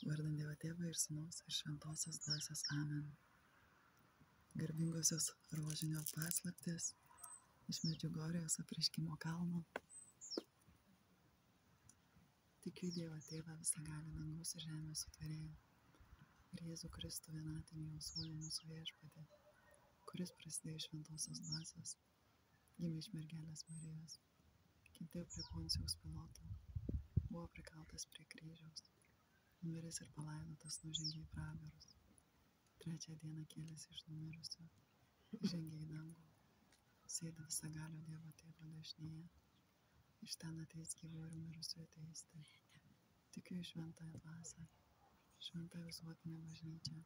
Vardant Dievo Tėvą ir Sūnaus ir Šventosios Dvasios. Amen. Garbingosios rožinio paslaptis iš Medžiugorijos apreiškimo kalno. Tikiu Dievą Tėvą visagalį dangaus ir žemės sutvėrėją ir Jėzų Kristų vienatinį jo sūnų mūsų viešpatį, kuris prasidėjo iš Šventosios Dvasios, gimė iš mergelės Marijos, kentėjo prie Poncijaus Piloto, buvo prikaltas prie kryžiaus, numiręs ir palaidotas, nužengė į pragarus, trečią dieną kėlėsi iš numirusių, žengė į dangų, sėdi visagalio Dievo Tėvo dešinėje, iš ten ateis gyvų ir mirusiųjų teisti. Tikiu į šventąją dvasią, šventąją visuotinę bažnyčią,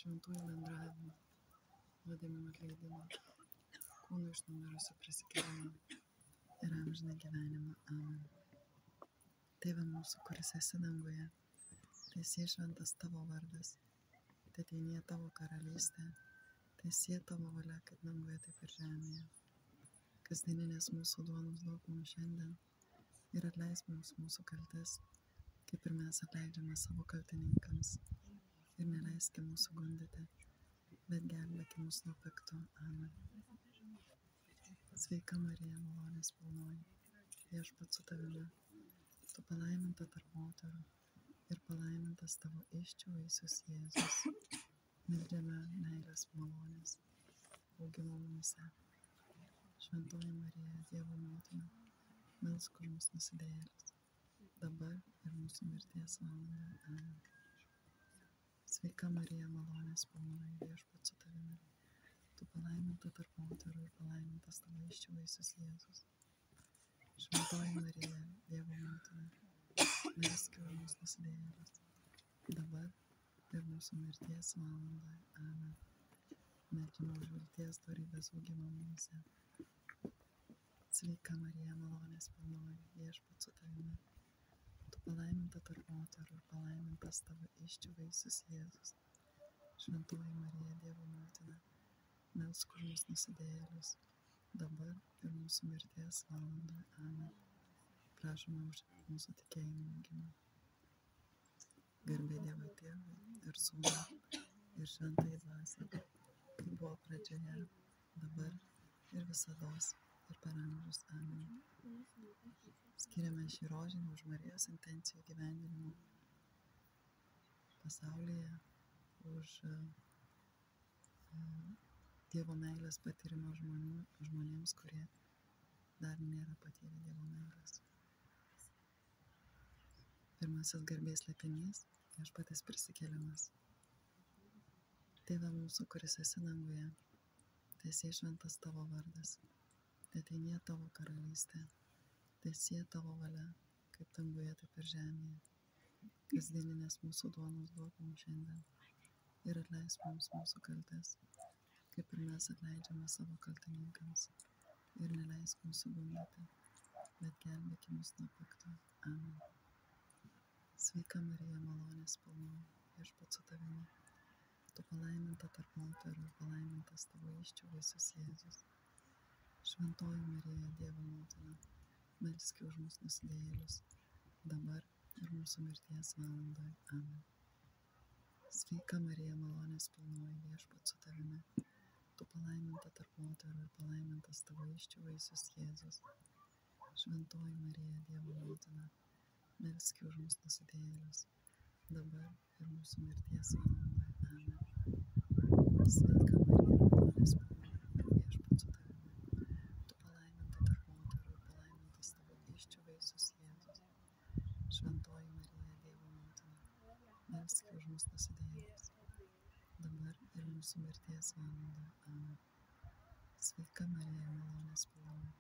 šventųjų bendravimą, nuodėmių atleidimą, kūnų iš numirusių prisikėlimą ir amžiną gyvenimą. Amen. Tėve mūsų, kuris esi danguje, teesie šventas tavo vardas, teateinie tavo karalystė, teesie tavo valia, kaip danguje, taip ir žemėje. Kasdieninės mūsų duonos duok mums šiandien ir atleisk mums mūsų kaltes, kaip ir mes atleidžiame savo kaltininkams. Ir neleiski mūsų gundyti, bet gelbėki mus nuo pikto. Amen. Sveika Marija, malonės pilnoji, Viešpats su tavimi, tu palaiminta tarp moterų ir palaimintas tavo įsčių vaisius Jėzus. Meldžiame meilės malonės, augimo mumyse. Šventoji Marija, Dievo motina, melsk už mus nusidėjėlius, dabar ir mūsų mirties valandoje. Amen. Sveika Marija, malonės pilnoji, Viešpats su tavimi, tu palaiminta tarp moterų ir palaimintas tavo įsčių vaisius Jėzus. Šventoji Marija, Dievo motina, melsk už mus nusidėjėlius, dabar ir mūsų mirties valandoje. Amen. Meldžiame už vilties dorybės augimą mumyse. Sveika Marija, malonės pilnoji, Viešpats su tavimi, tu palaiminta tarp moterų ir palaimintas tavo įsčių vaisius Jėzus. Šventoji Marija, Dievo motina, melsk už mus nusidėjėlius, dabar ir mūsų mirties valandoje. Amen. Prašome už mūsų tikėjimo augimą. Garbė Dievui Tėvui ir Sūnui ir Šventajai Dvasiai, kaip buvo pradžioje, dabar ir visados ir per amžius. Amen. Skiriame šį rožinį už Marijos intencijų gyvendinimo pasaulyje, už Dievo meilės patyrimą žmonėms, kurie dar nėra patyrę Dievo meilės. Pirmasis garbės slėpinys – Viešpaties prisikėlimas. Tėve mūsų, kuris esi danguje, teesie šventas tavo vardas, teateinie tavo karalystė, teesie tavo valia, kaip danguje, taip ir žemėje. Kasdieninės mūsų duonos duok mums šiandien ir atleisk mums mūsų kaltes, kaip ir mes atleidžiame savo kaltininkams. Ir neleisk mūsų gundyti, bet gelbėki mus nuo pikto. Amen. Sveika Marija, malonės pilnoji, Viešpats su tavimi, tu palaiminta tarp moterų ir palaimintas tavo įsčių vaisius Jėzus. Šventoji Marija, Dievo motina, melski už mus nusidėjėlius, dabar ir mūsų mirties valandoje. Amen. Sveika Marija, malonės pilnoji, Viešpats su tavimi, tu palaiminta tarp moterų ir palaimintas tavo įsčių vaisius Jėzus. Šventoji Marija, Dievo motina, melski už mus nusidėjėlius, dabar ir mūsų mirties valandoje. Amen. Sveika Marija, malonės pilnoji, Viešpats su tavimi, tu palaiminta tarp moterų ir palaimintas tavo įsčių vaisius Jėzus. Šventoji Marija, Dievo motina, melski už mus nusidėjėlius, dabar ir mūsų mirties valandoje. Amen. Sveika Marija, malonės pilnoji,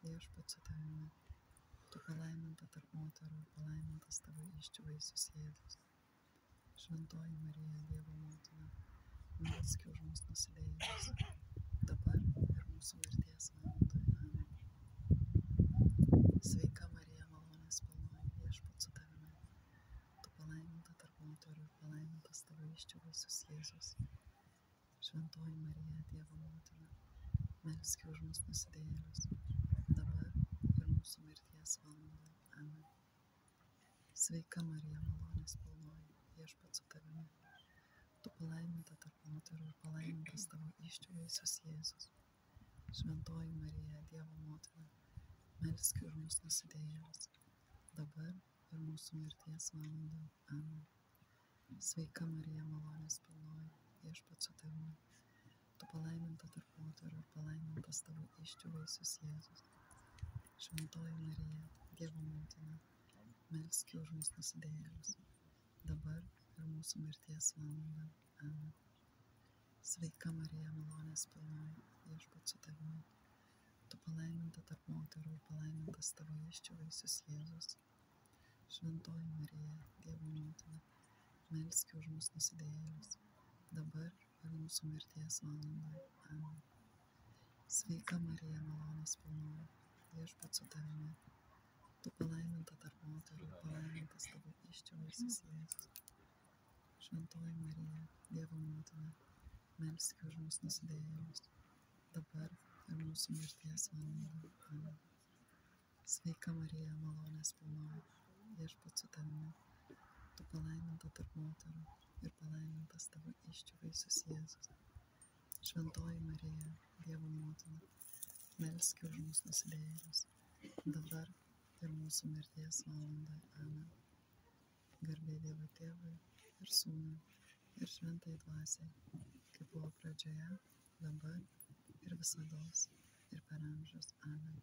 Viešpats su tavimi, tu palaiminta tarp moterų ir palaimintas tavo įsčių vaisius Jėzus. Šventoji Marija, Dievo motina, melski už mus nusidėjėlius, dabar ir mūsų mirties valandoje. Amen. Sveika Marija, malonės pilnoji, Viešpats su tavimi, tu palaiminta tarp moterų ir palaimintas tavo įsčių vaisius Jėzus. Šventoji Marija, Dievo motina, melski už mus nusidėjėlius, dabar ir mūsų mirties valandoje. Amen. Sveika Marija, malonės pilnoji, viešpats su tavimi. Tu palaiminta tarp moterų ir palaimintas tavo įsčių vaisius Jėzus. Šventoji Marija, Dievo motina, melsk už mus nusidėjėlius, dabar ir mūsų mirties valandoje. Amen. Sveika Marija, malonės pilnoji, viešpats su tavimi. Tu palaiminta tarp moterų ir palaimintas tavo įsčių vaisius Jėzus. Šventoji Marija, Dievo motina, melsk už mus nusidėjėlius, dabar ir mūsų mirties valandą. Amen. Sveika Marija, malonės pilnoji, viešpats su tavimi. Tu palaiminta tarp moterų ir palaimintas tavo įsčių vaisius Jėzus. Šventoji Marija, Dievo motina, melsk už mus nusidėjėlius, dabar ir mūsų mirties valandą. Amen. Sveika Marija, malonės pilnoji, viešpats su tavimi. Tu palaiminta tarp moterų ir palaimintas tavo įsčių vaisius Jėzus. Šventoji Marija, Dievo motina, melsk už mus nusidėjėlius, dabar ir mūsų mirties valandą. Amen. Sveika Marija, malonės pilnoji, viešpats su tavimi. Tu palaiminta tarp moterų ir palaimintas tavo įsčių vaisius Jėzus. Šventoji Marija, Dievo motina, melsk už mus nusidėjėlius, dabar ir mūsų mirties valandą. Amen. Garbė Dievo Tėvui ir Sūnui ir Šventai Dvasiai, kaip buvo pradžioje, dabar ir visados ir per amžius. Amen.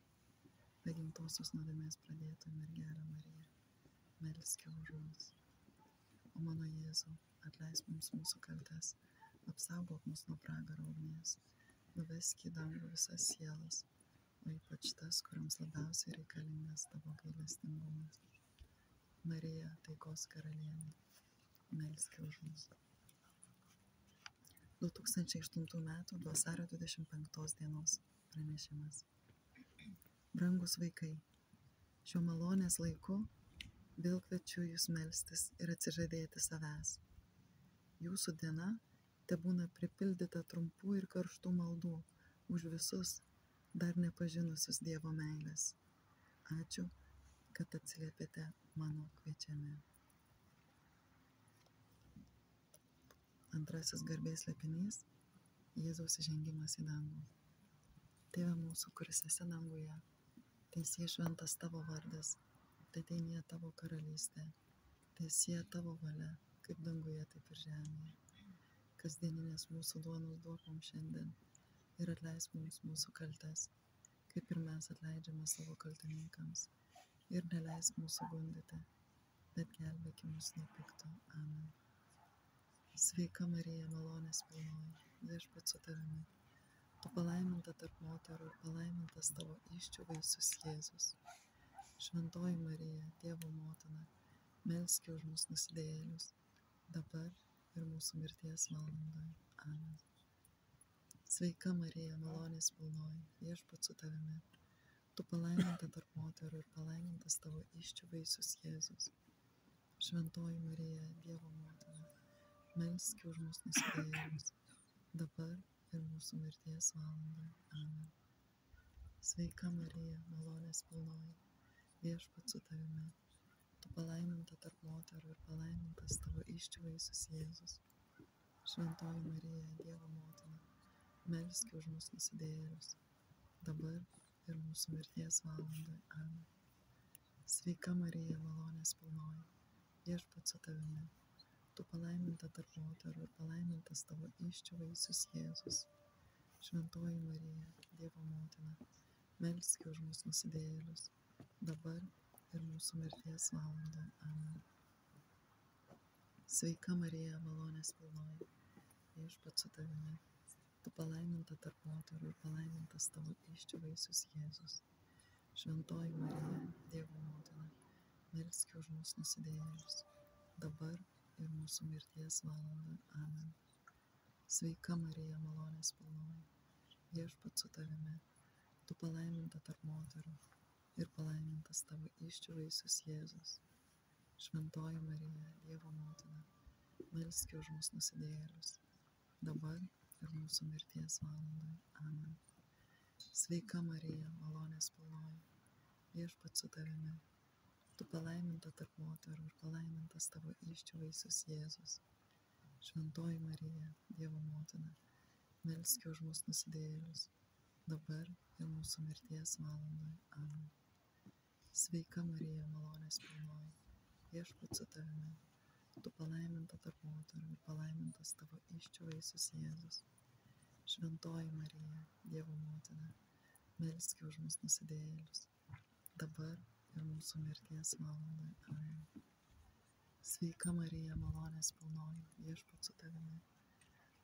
Be gimtosios nuodėmės pradėtų mergelė Marija, melski už mus. O mano Jėzau, atleisk mums mūsų kaltes, apsaugok mus nuo pragaro ugnies, nuvesk į dangų visas sielas, o ypač tas, kuriams labiausiai reikalingas tavo gailestingumas. Marija, taikos karalienė, melski už mus. 2008 m. vasario 25 dienos pranešimas. Brangus vaikai, šiuo malonės laiku vėl kviečiu jūs melstis ir atsižadėti savęs. Jūsų diena tebūna pripildyta trumpų ir karštų maldų už visus dar nepažinusius Dievo meilės. Ačiū, kad atsiliepėte mano kviečiami. Antrasis garbės slėpinys – Jėzaus įžengimas į dangų. Tėve mūsų, kuris esi danguje, teesie šventas tavo vardas, teateinie tavo karalystė, teesie tavo valia, kaip danguje, taip ir žemėje. Kasdieninės mūsų duonos duok mums šiandien ir atleisk mums mūsų kaltes, kaip ir mes atleidžiame savo kaltininkams, ir neleisk mūsų gundyti, bet gelbėk mus nuo pikto. Amen. Sveika Marija, malonės pilnoji, viešpats su tavimi. Tu palaiminta tarp moterų ir palaimintas tavo įsčių vaisius Jėzus. Šventoji Marija, Dievo motina, melski už mus nusidėjėlius, dabar ir mūsų mirties valandoje. Amen. Sveika Marija, malonės pilnoji, viešpats su tavimi. Tu palaiminta tarp moterų ir palaimintas tavo įsčių vaisius Jėzus. Šventoji Marija, Dievo motina, melski už mus nusidėjėlius, dabar ir mūsų mirties valandoje. Amen. Sveika Marija, malonės pilnoji, viešpats su tavimi. Tu palaiminta tarp moterų ir palaimintas tavo įsčių vaisius Jėzus. Šventoji Marija, Dievo motina, melski už mus nusidėjėlius, dabar ir mūsų mirties valandoje. Amen. Sveika Marija, malonės pilnoji, viešpats su tavimi. Tu palaiminta tarp moterų ir palaimintas tavo įsčių vaisius Jėzus. Šventoji Marija, Dievo motina, melski už mus nusidėjėlius, dabar ir mūsų mirties valandoje. Amen. Sveika Marija, malonės pilnoji, viešpats su tavimi. Tu palaiminta tarp moterų ir palaimintas tavo įsčių vaisius Jėzus. Šventoji Marija, Dievo motina, melski už mus nusidėjėlius, dabar ir mūsų mirties valandą. Amen. Sveika Marija, malonės pilnoji, viešpats su tavimi. Tu palaiminta tarp moterų ir palaimintas tavo įsčių vaisius Jėzus. Šventoji Marija, Dievo motina, melski už mus nusidėjėlius, dabar ir mūsų mirties valandoje. Amen. Sveika Marija, malonės pilnoji, viešpats su tavimi. Tu palaiminta tarp moterų ir palaimintas tavo įsčių vaisius Jėzus. Šventoji Marija, Dievo motina, melski už mus nusidėjėlius, dabar ir mūsų mirties valandoje. Amen. Sveika Marija, malonės pilnoji, viešpats su tavimi. Tu palaiminta tarp moterų ir palaimintas tavo įsčių vaisius Jėzus. Šventoji Marija, Dievo motina, melski už mus nusidėjėlius, dabar ir mūsų mirties valandoje. Amen. Sveika Marija, malonės pilnoji, viešpats su tavimi.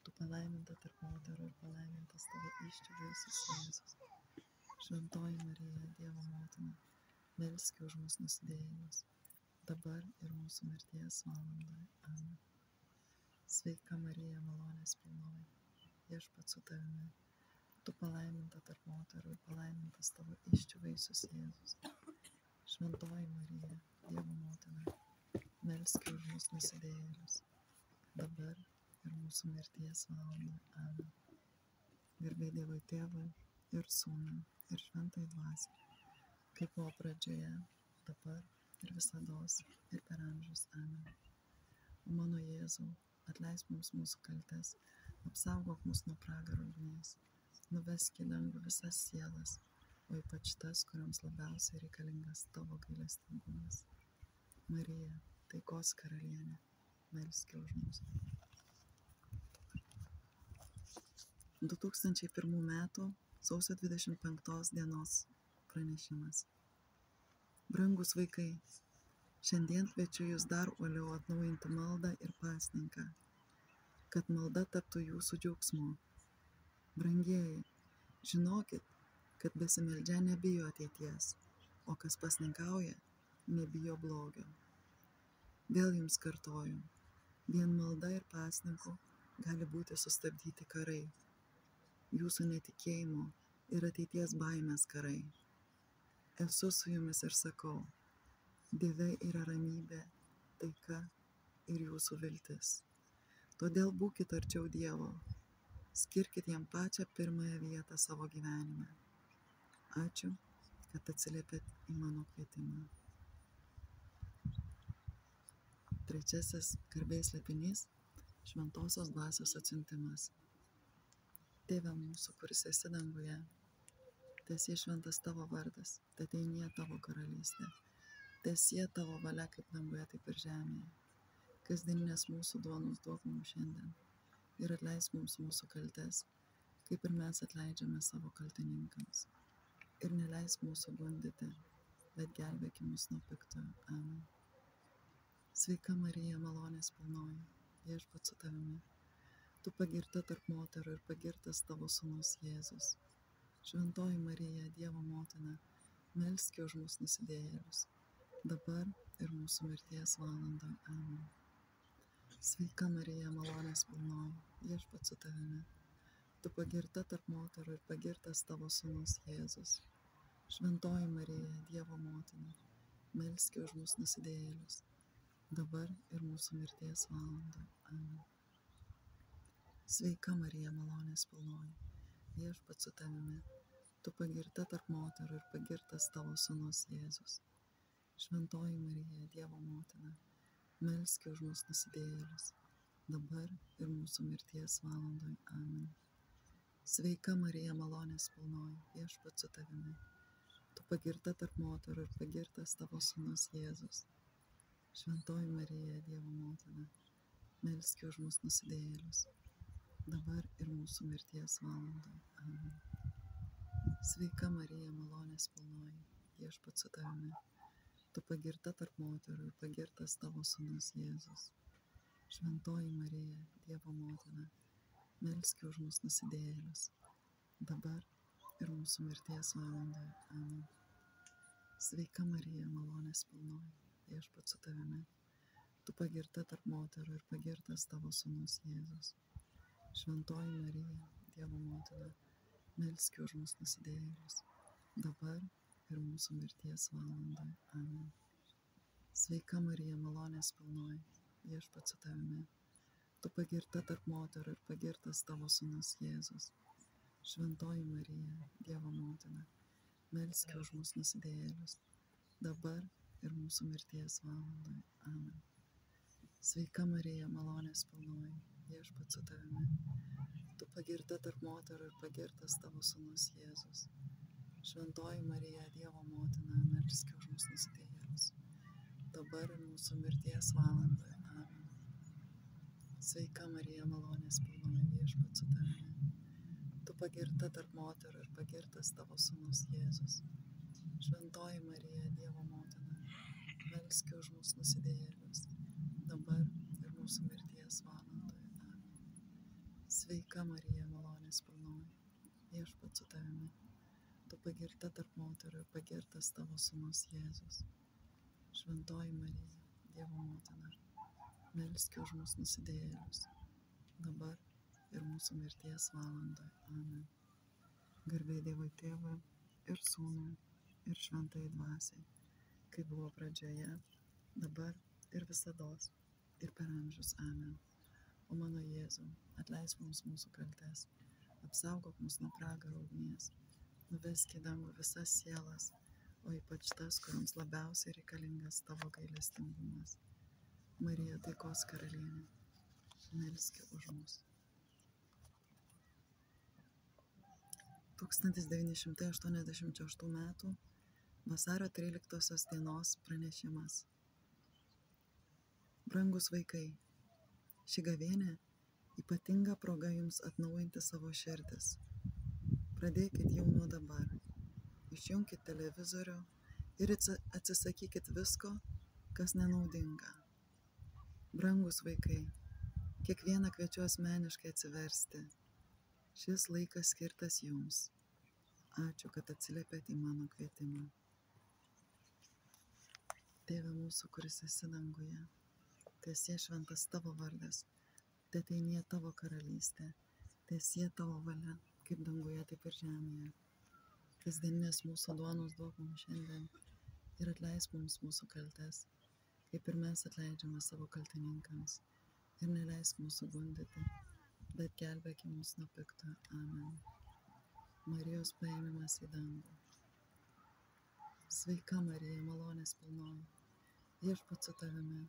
Tu palaiminta tarp moterų ir palaimintas tavo įsčių vaisius Jėzus. Šventoji Marija, Dievo motina, melski už mus nusidėjėlius, dabar ir mūsų mirties valandoje. Amen. Sveika Marija, malonės pilnoji, viešpats su tavimi. Tu palaiminta tarp moterų ir palaimintas tavo įsčių vaisius Jėzus. Šventoji Marija, Dievo motina, melski už mus nusidėjėlius, dabar ir mūsų mirties valandoje. Amen. Garbė Dievui Tėvui ir Sūnui ir Šventai Dvasiai, kaip buvo pradžioje, dabar ir visados ir per amžius. Amen. O mano Jėzau, atleisk mums mūsų kaltes, apsaugok mus nuo pragaro ugnies, nuvesk į dangų visas sielas, o ypač tas, kuriams labiausiai reikalingas tavo gailestingumas. Marija, taikos karalienė, melski už mus. 2001 metų sausio 25 dienos pranešimas. Brangus vaikai, šiandien kviečiu jūs dar uoliau atnaujinti maldą ir pasninką, kad malda taptų jūsų džiaugsmu. Brangieji, žinokit, kad besimeldžią nebijo ateities, o kas pasninkauja, nebijo blogio. Vėl jums kartoju, vien malda ir pasninku gali būti sustabdyti karai, jūsų netikėjimo ir ateities baimės karai. Esu su jumis ir sakau, Dieve yra ramybė, taika ir jūsų viltis. Todėl būkit arčiau Dievo, skirkit jam pačią pirmąją vietą savo gyvenime. Ačiū, kad atsiliepėt į mano kvietimą. Trečiasis garbės slėpinys – Šventosios dvasios atsiuntimas. Tėve mūsų, kuris esi danguje, teesie šventas tavo vardas, teateinie tavo karalystė, teesie tavo valia kaip danguje, taip ir žemėje. Kasdieninės mūsų duonos duok mums šiandien ir atleisk mums mūsų kaltes, kaip ir mes atleidžiame savo kaltininkams. Ir neleisk mūsų gundyti, bet gelbėk mus nuo piktojo. Amen. Sveika Marija, malonės pilnoji, viešpats su tavimi. Tu pagirta tarp moterų ir pagirtas tavo sūnus Jėzus. Šventoji Marija, Dievo motina, melski už mus nusidėjėlius, dabar ir mūsų mirties valandoje. Amen. Sveika Marija, malonės pilnoji, viešpats su tavimi. Tu pagirta tarp moterų ir pagirtas tavo sūnus Jėzus. Šventoji Marija, Dievo motina, melski už mus nusidėjėlius, dabar ir mūsų mirties valandoje. Amen. Sveika Marija, malonės pilnoji, viešpats su tavimi. Tu pagirta tarp moterų ir pagirtas tavo sūnus Jėzus. Šventoji Marija, Dievo motina, melski už mus nusidėjėlius, dabar ir mūsų mirties valandoje. Amen. Sveika Marija, malonės pilnoji, viešpats su tavimi. Tu pagirta tarp moterų ir pagirtas tavo sūnus Jėzus. Šventoji Marija, Dievo motina, melski už mus nusidėjėlius, dabar ir mūsų mirties valandoje. Amen. Sveika Marija, malonės pilnoji, viešpats su tavimi. Tu pagirta tarp moterų ir pagirtas tavo sūnus Jėzus. Šventoji Marija, Dievo motina, melski už mus nusidėjėlius, dabar ir mūsų mirties valandoje. Amen. Sveika Marija, malonės pilnoji, viešpats su tavimi. Tu pagirta tarp moterų ir pagirtas tavo sūnus Jėzus. Šventoji Marija, Dievo motina, melski už mus nusidėjėlius, dabar ir mūsų mirties valandoje. Amen. Sveika Marija, malonės pilnoji, viešpats su tavimi. Tu pagirta tarp moterų ir pagirtas tavo sūnus Jėzus. Šventoji Marija, Dievo motina, melski už mus nusidėjėlius, dabar ir mūsų mirties valandoje. Amen. Sveika Marija, malonės pilnoji, Viešpats su tavimi. Tu pagirta tarp moterų ir pagirtas tavo sūnus Jėzus. Šventoji Marija, Dievo motina, melski už mus nusidėjėlius, dabar ir mūsų mirties valandoje. Amen. Sveika Marija, malonės pilnoji, Viešpats su tavimi. Tu pagirta tarp moterų ir pagirtas tavo sūnus Jėzus. Šventoji Marija, Dievo motina, melski už mus nusidėjėlius, dabar ir mūsų mirties valandoje. Amen. Sveika Marija, malonės pilnoji, Viešpats su tavimi. Tu pagirta tarp moterų ir pagirtas tavo sūnus Jėzus. Šventoji Marija, Dievo motina, melski už mus nusidėjėlius, dabar ir mūsų mirties valandoje. Amen. Garbė Dievui Tėvui ir Sūnui ir Šventajai Dvasiai, kaip buvo pradžioje, dabar ir visados, ir per amžius. Amen. O mano Jėzau, atleisk mums mūsų kaltes, apsaugok mus nuo pragaro ugnies, nuvesk į dangų visas sielas, o ypač tas, kuriams labiausiai reikalingas tavo gailestingumas. Marija, taikos karalienė, melski už mus. 1986 m. vasario 13 dienos pranešimas. Brangus vaikai, ši gavėnia ypatinga proga jums atnaujinti savo širdis. Pradėkit jau nuo dabar. Išjunkit televizorių ir atsisakykit visko, kas nenaudinga. Brangus vaikai, kiekvieną kviečiu asmeniškai atsiversti. Šis laikas skirtas jums. Ačiū, kad atsiliepėte į mano kvietimą. Tėve mūsų, kuris esi danguje, teesie šventas tavo vardas, teateinie tavo karalystė, teesie tavo valia, kaip danguje, taip ir žemėje. Kasdieninės mūsų duonos duok mums šiandien ir atleisk mums mūsų kaltes, kaip ir mes atleidžiame savo kaltininkams. Ir neleisk mūsų gundyti, bet gelbėk mus nuo pikto. Amen. Marijos paėmimas į dangų. Sveika Marija, malonės pilnoji, Viešpats su tavimi.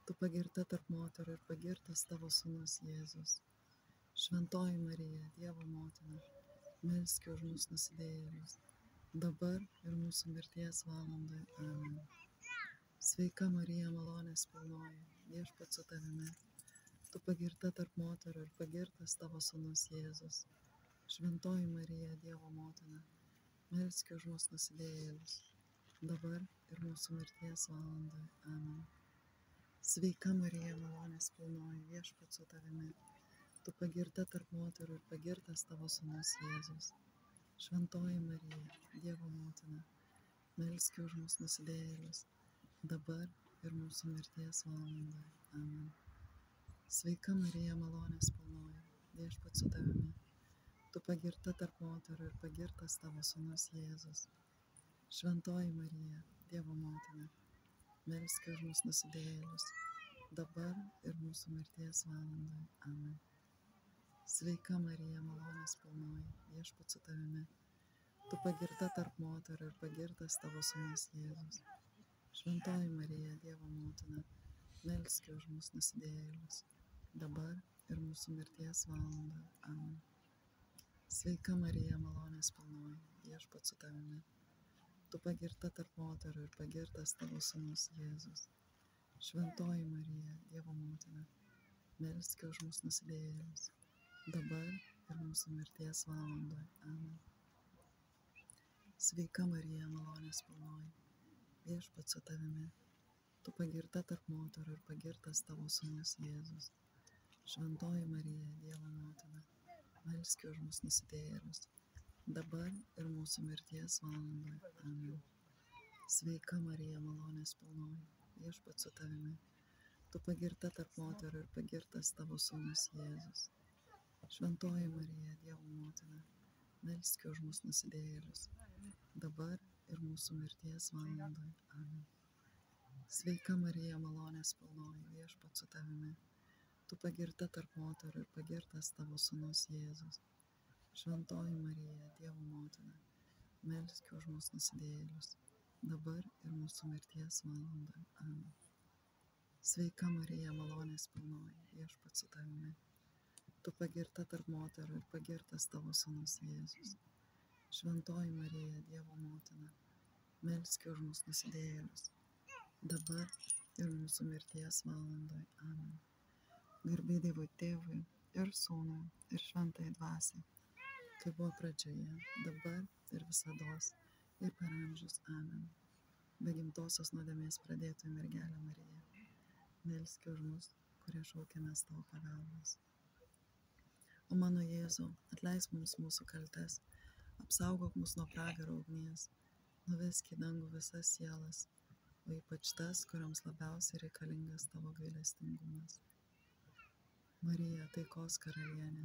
Tu pagirta tarp moterų ir pagirtas tavo sūnus Jėzus. Šventoji Marija, Dievo motina, melski už mus nusidėjėlius, dabar ir mūsų mirties valandoje. Amen. Sveika Marija, malonės pilnoji, Viešpats su tavimi. Tu pagirta tarp moterų ir pagirtas tavo sūnus Jėzus. Šventoji Marija, Dievo motina, melski už mus nusidėjėlius, dabar ir mūsų mirties valandoje. Amen. Sveika Marija, malonės pilnoji, Viešpats su tavimi. Tu pagirta tarp moterų ir pagirtas tavo sūnus Jėzus. Šventoji Marija, Dievo motina, melski už mus nusidėjėlius, dabar ir mūsų mirties valandoje. Amen. Sveika Marija, malonės pilnoji, Viešpats su tavimi. Tu pagirta tarp moterų ir pagirtas tavo sūnus Jėzus. Šventoji Marija, Dievo motina, melski už mus nusidėjėlius, dabar ir mūsų mirties valandoje. Amen. Sveika Marija, malonės pilnoji, Viešpats su tavimi. Tu pagirta tarp moterų ir pagirtas tavo sūnus Jėzus. Šventoji Marija, Dievo motina, melski už mus nusidėjėlius, dabar ir mūsų mirties valandoje. Amen. Sveika Marija, malonės pilnoji, Viešpats su tavimi. Tu pagirta tarp moterų ir pagirtas tavo sūnus Jėzus. Šventoji Marija, Dievo motina, melski už mus nusidėjėlius, dabar ir mūsų mirties valandoje. Amen. Sveika Marija, malonės pilnoji, Viešpats su tavimi. Tu pagirta tarp moterų ir pagirtas tavo sūnus Jėzus. Šventoji Marija, Dievo motina, melski už mus nusidėjėlius, dabar ir mūsų mirties valandoje. Amen. Sveika Marija, malonės pilnoji, Viešpats su tavimi. Tu pagirta tarp moterų ir pagirtas tavo sūnus Jėzus. Šventoji Marija, Dievo motina, melski už mus nusidėjėlius, dabar ir mūsų mirties valandoje. Amen. Sveika Marija, malonės pilnoji, Viešpats su tavimi. Tu pagirta tarp moterų ir pagirtas tavo sūnus Jėzus. Šventoji Marija, Dievo motina, melski už mus nusidėjėlius, dabar ir mūsų mirties valandoje. Amen. Sveika Marija, malonės pilnoji, Viešpats su tavimi. Tu pagirta tarp moterų ir pagirtas tavo sūnus Jėzus. Šventoji Marija, Dievo motina, melski už mus nusidėjėlius, dabar ir mūsų mirties valandoje. Amen. Garbė Dievui Tėvui ir Sūnui ir Šventai Dvasiai, kaip buvo pradžioje, dabar ir visados ir per amžius. Amen. Be gimtosios nuodėmės pradėtoji mergelė Marija, melski už mus, kurie šaukiamės tavo pagalbos. O mano Jėzau, atleisk mums mūsų kaltes, apsaugok mus nuo pragaro ugnies, nuvesk į dangų visas sielas, o ypač tas, kurioms labiausiai reikalingas tavo gailestingumas. Marija, taikos karalienė,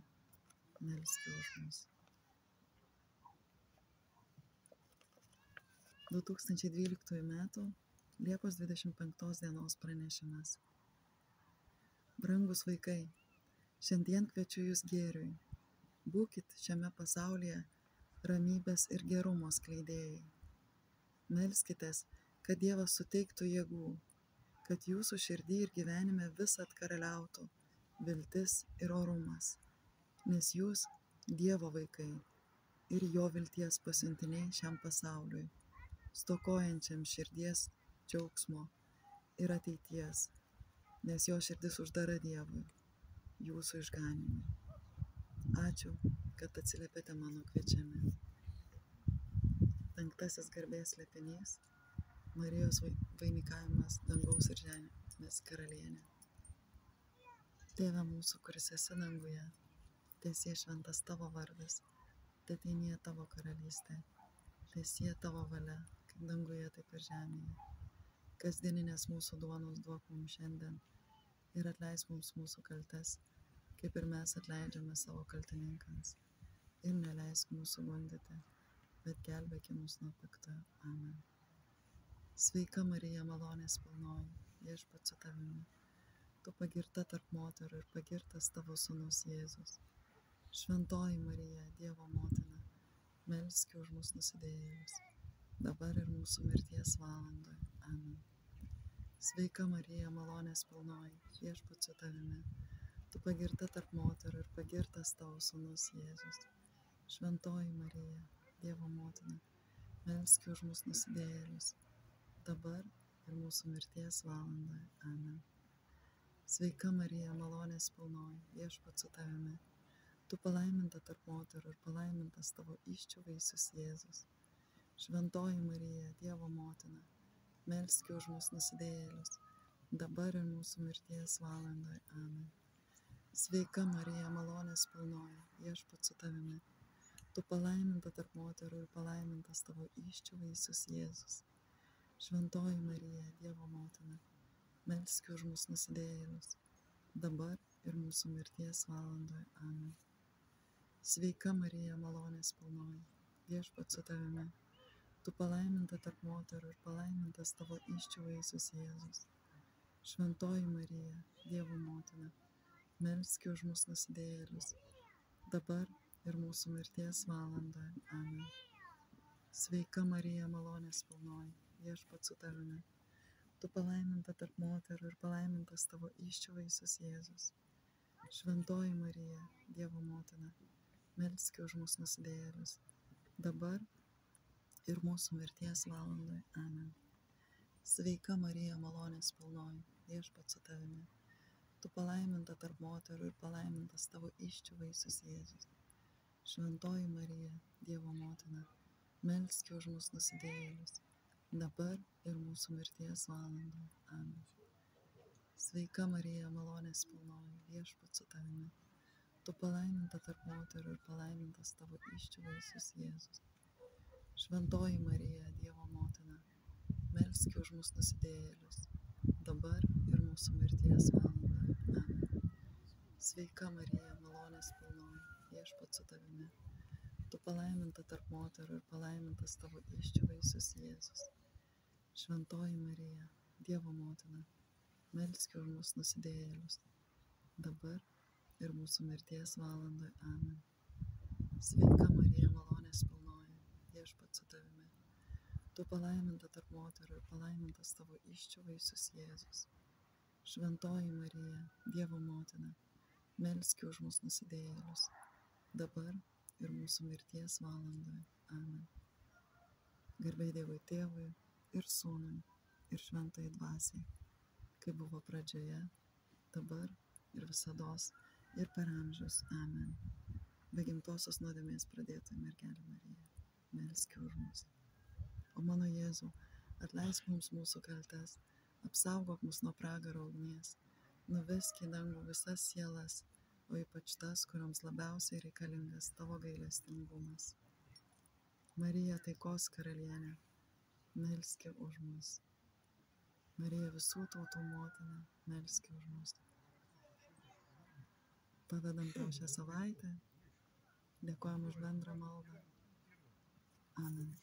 melski už mus. 2012 m. Liepos 25 dienos pranešimas. Brangus vaikai, šiandien kviečiu jūs gėriui. Būkit šiame pasaulyje ramybės ir gerumo skleidėjai. Melskitės, kad Dievas suteiktų jėgų, kad jūsų širdį ir gyvenime visad karaliautų viltis ir orumas, nes jūs Dievo vaikai ir jo vilties pasiuntiniai šiam pasauliui, stokojančiam širdies džiaugsmo ir ateities, nes jo širdis uždara Dievui, jūsų išganymui. Ačiū, kad atsiliepėte mano kviečiami. 5. garbės slėpinys – Marijos vainikavimas dangaus ir žemės karalienė. Tėve mūsų, kuris esi danguje, teesie šventas tavo vardas, teateinie tavo karalystė, teesie tavo valia, kaip danguje, taip ir žemėje. Kasdieninės mūsų duonos duok mums šiandien ir atleisk mums mūsų kaltes, kaip ir mes atleidžiame savo kaltininkams. Ir neleisk mūsų gundyti, bet gelbėki mus nuo piktojo. Amen. Sveika Marija, malonės pilnoji, Viešpats su tavimi. Tu pagirta tarp moterų ir pagirtas tavo sūnus Jėzus. Šventoji Marija, Dievo motina, melski už mus nusidėjėlius, dabar ir mūsų mirties valandoje. Amen. Sveika Marija, malonės pilnoji, Viešpats su tavimi. Tu pagirta tarp moterų ir pagirtas tavo sūnus Jėzus. Šventoji Marija, Dievo motina, melski už mus nusidėjėlius, dabar ir mūsų mirties valandoje. Amen. Sveika Marija, malonės pilnoji, Viešpats su tavimi. Tu palaiminta tarp moterų ir palaimintas tavo įsčių vaisius Jėzus. Šventoji Marija, Dievo motina, melski už mus nusidėjėlius, dabar ir mūsų mirties valandoje. Amen. Sveika Marija, malonės pilnoji, Viešpats su tavimi. Tu palaiminta tarp moterų ir palaimintas tavo įsčių vaisius Jėzus. Šventoji Marija, Dievo motina, melski už mus nusidėjėlius, dabar ir mūsų mirties valandoje. Amen. Sveika Marija, malonės pilnoji, Viešpats su tavimi. Tu palaiminta tarp moterų ir palaimintas tavo įsčių vaisius Jėzus. Šventoji Marija, Dievo motina, melski už mus nusidėjėlius, dabar ir mūsų mirties valandoje. Amen. Sveika Marija, malonės pilnoji, Viešpats su tavimi. Tu palaiminta tarp moterų ir palaimintas tavo įsčių vaisius Jėzus. Šventoji Marija, Dievo motina, melski už mus nusidėjėlius, dabar ir mūsų mirties valandoje. Amen. Sveika Marija, malonės pilnoji, Viešpats su tavimi. Tu palaiminta tarp moterų ir palaimintas tavo įsčių vaisius Jėzus. Šventoji Marija, Dievo motina, melski už mus nusidėjėlius, dabar ir mūsų mirties valandoje. Amen. Sveika Marija, malonės pilnoji, Viešpats su tavimi. Tu palaiminta tarp moterų ir palaimintas tavo įsčių vaisius Jėzus. Šventoji Marija, Dievo motina, melski už mus nusidėjėlius, dabar ir mūsų mirties valandoje. Amen. Sveika Marija, malonės pilnoji, Viešpats su tavimi. Tu palaiminta tarp moterų ir palaimintas tavo įsčių vaisius Jėzus. Šventoji Marija, Dievo motina, melski už mus nusidėjėlius, dabar ir mūsų mirties valandoje. Amen. Sveika Marija, malonės pilnoji, Viešpats su tavimi. Tu palaiminta tarp moterų ir palaimintas tavo įsčių vaisius Jėzus. Šventoji Marija, Dievo motina, melski už mus nusidėjėlius, dabar ir mūsų mirties valandoje. Amen. Garbė Dievui Tėvui ir Sūnui ir Šventajai Dvasiai, kaip buvo pradžioje, dabar ir visados ir per amžius. Amen. Be gimtosios nuodėmės pradėtoji mergelė Marija, melski už mus. O mano Jėzau, atleisk mums mūsų kaltes, apsaugok mus nuo pragaro ugnies, nuvesk į dangų visas sielas, o ypač tas, kurioms labiausiai reikalingas tavo gailestingumas. Marija, taikos karalienė, melski už mus. Marija, visų tautų motina, melski už mus. Pavedam tau šią savaitę, dėkojam už bendrą maldą. Amen.